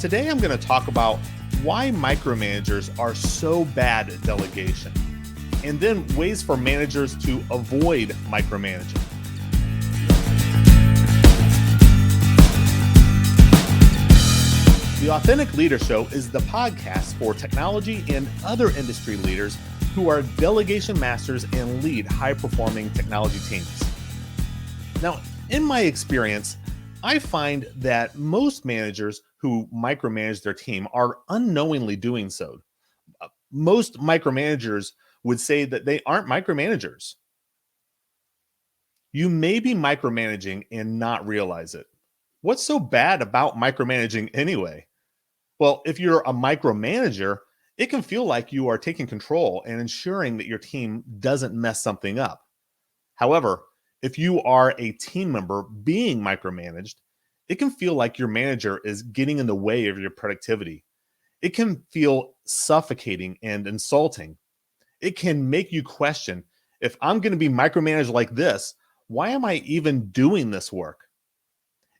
Today I'm going to talk about why micromanagers are so bad at delegation, and then ways for managers to avoid micromanaging. The Authentic Leader Show is the podcast for technology and other industry leaders who are delegation masters and lead high-performing technology teams. Now, in my experience, I find that most managers who micromanage their team are unknowingly doing so. Most micromanagers would say that they aren't micromanagers. You may be micromanaging and not realize it. What's so bad about micromanaging anyway? Well, if you're a micromanager, it can feel like you are taking control and ensuring that your team doesn't mess something up. However, if you are a team member being micromanaged, it can feel like your manager is getting in the way of your productivity. It can feel suffocating and insulting. It can make you question, if I'm going to be micromanaged like this, why am I even doing this work?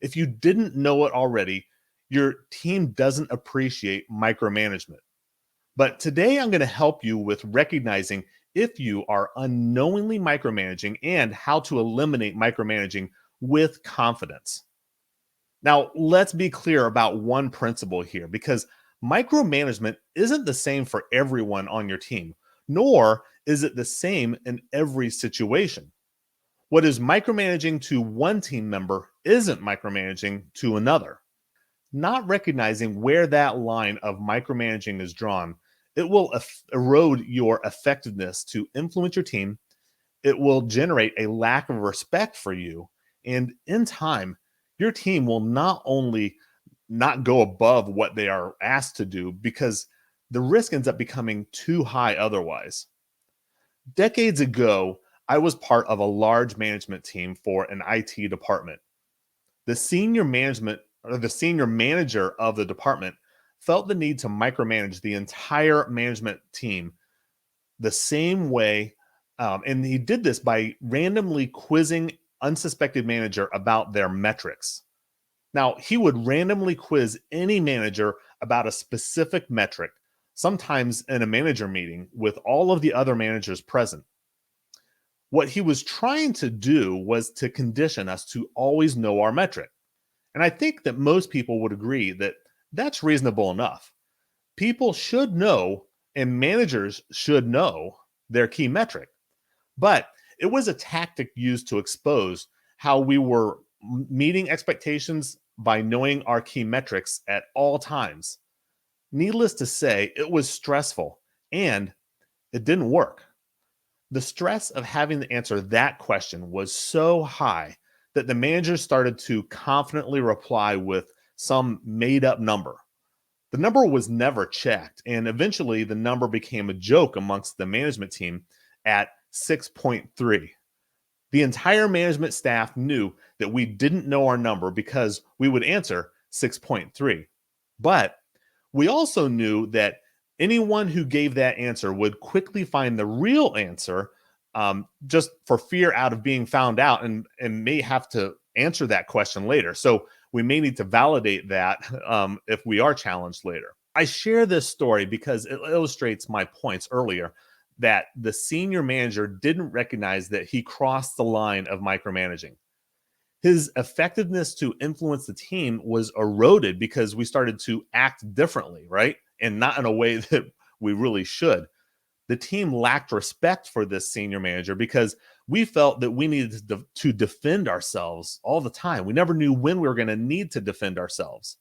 If you didn't know it already, your team doesn't appreciate micromanagement. But today I'm going to help you with recognizing if you are unknowingly micromanaging and how to eliminate micromanaging with confidence. Now, let's be clear about one principle here, because micromanagement isn't the same for everyone on your team, nor is it the same in every situation. What is micromanaging to one team member isn't micromanaging to another. Not recognizing where that line of micromanaging is drawn, it will erode your effectiveness to influence your team. It will generate a lack of respect for you. And in time, your team will not only not go above what they are asked to do, because the risk ends up becoming too high otherwise. Decades ago, I was part of a large management team for an IT department. The senior manager of the department felt the need to micromanage the entire management team the same way. And he did this by randomly quizzing unsuspected manager about their metrics. Now, he would randomly quiz any manager about a specific metric, sometimes in a manager meeting with all of the other managers present. What he was trying to do was to condition us to always know our metric. And I think that most people would agree that that's reasonable enough. People should know, and managers should know, their key metric. But it was a tactic used to expose how we were meeting expectations by knowing our key metrics at all times. Needless to say, it was stressful and it didn't work. The stress of having to answer that question was so high that the manager started to confidently reply with some made-up number. The number was never checked, and eventually the number became a joke amongst the management team at 6.3. The entire management staff knew that we didn't know our number because we would answer 6.3. But we also knew that anyone who gave that answer would quickly find the real answer, just for fear out of being found out, and may have to answer that question later. So we may need to validate that if we are challenged later. I share this story because it illustrates my points earlier that the senior manager didn't recognize that he crossed the line of micromanaging. His effectiveness to influence the team was eroded because we started to act differently, right? And not in a way that we really should. The team lacked respect for this senior manager because we felt that we needed to defend ourselves all the time. We never knew when we were going to need to defend ourselves.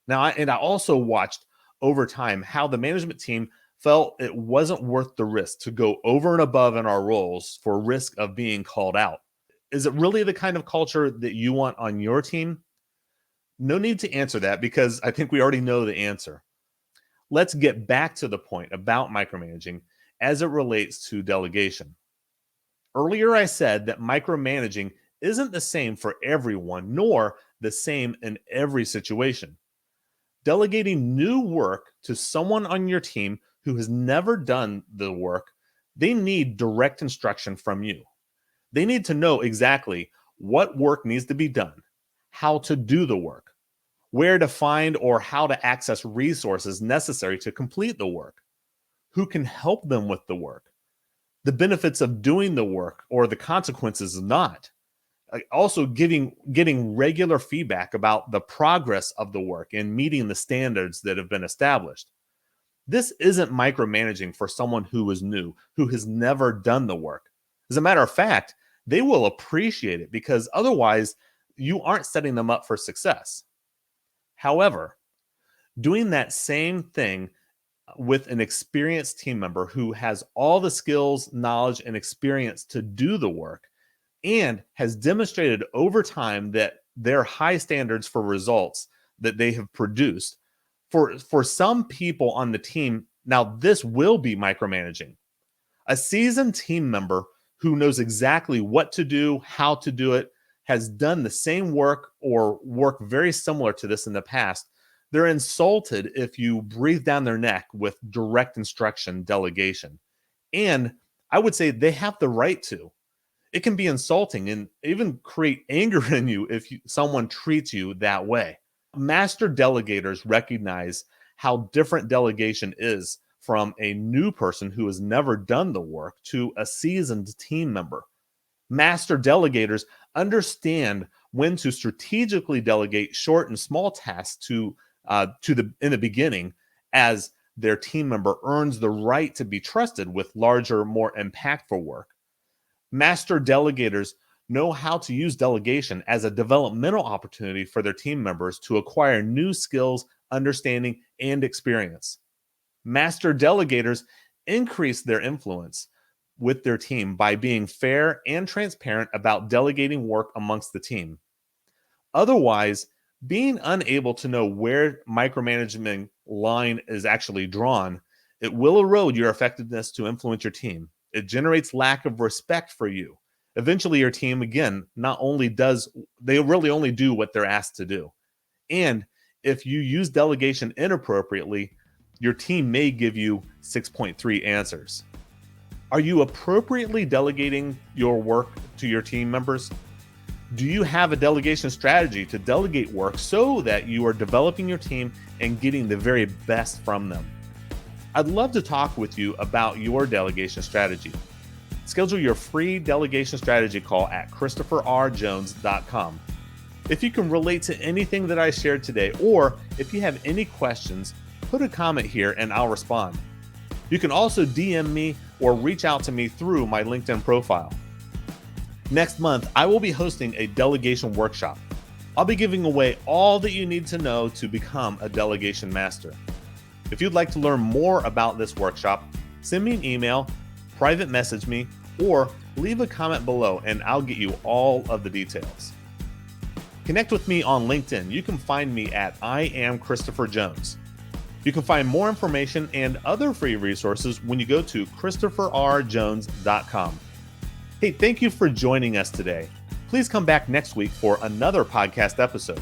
Now, I also watched over time how the management team felt it wasn't worth the risk to go over and above in our roles for risk of being called out. Is it really the kind of culture that you want on your team? No need to answer that because I think we already know the answer. Let's get back to the point about micromanaging as it relates to delegation. Earlier, I said that micromanaging isn't the same for everyone, nor the same in every situation. Delegating new work to someone on your team who has never done the work, they need direct instruction from you. They need to know exactly what work needs to be done, how to do the work, where to find or how to access resources necessary to complete the work, who can help them with the work, the benefits of doing the work or the consequences of not. Also getting regular feedback about the progress of the work and meeting the standards that have been established. This isn't micromanaging for someone who is new, who has never done the work. As a matter of fact, they will appreciate it because otherwise you aren't setting them up for success. However, doing that same thing with an experienced team member who has all the skills, knowledge, and experience to do the work and has demonstrated over time that their high standards for results that they have produced, for some people on the team, now this will be micromanaging. A seasoned team member who knows exactly what to do, how to do it, has done the same work or work very similar to this in the past. They're insulted if you breathe down their neck with direct instruction delegation. And I would say they have the right to. It can be insulting and even create anger in you if someone treats you that way. Master delegators recognize how different delegation is from a new person who has never done the work to a seasoned team member. Master delegators understand when to strategically delegate short and small tasks in the beginning, as their team member earns the right to be trusted with larger, more impactful work. Master delegators know how to use delegation as a developmental opportunity for their team members to acquire new skills, understanding, and experience. Master delegators increase their influence with their team by being fair and transparent about delegating work amongst the team. Otherwise, being unable to know where micromanagement line is actually drawn, it will erode your effectiveness to influence your team. It generates lack of respect for you. Eventually, your team, again, they really only do what they're asked to do. And if you use delegation inappropriately, your team may give you 6.3 answers. Are you appropriately delegating your work to your team members? Do you have a delegation strategy to delegate work so that you are developing your team and getting the very best from them? I'd love to talk with you about your delegation strategy. Schedule your free delegation strategy call at ChristopherRJones.com. If you can relate to anything that I shared today, or if you have any questions, put a comment here and I'll respond. You can also DM me or reach out to me through my LinkedIn profile. Next month, I will be hosting a delegation workshop. I'll be giving away all that you need to know to become a delegation master. If you'd like to learn more about this workshop, send me an email, private message me, or leave a comment below and I'll get you all of the details. Connect with me on LinkedIn. You can find me at I am Christopher Jones. You can find more information and other free resources when you go to ChristopherRJones.com. Hey, thank you for joining us today. Please come back next week for another podcast episode.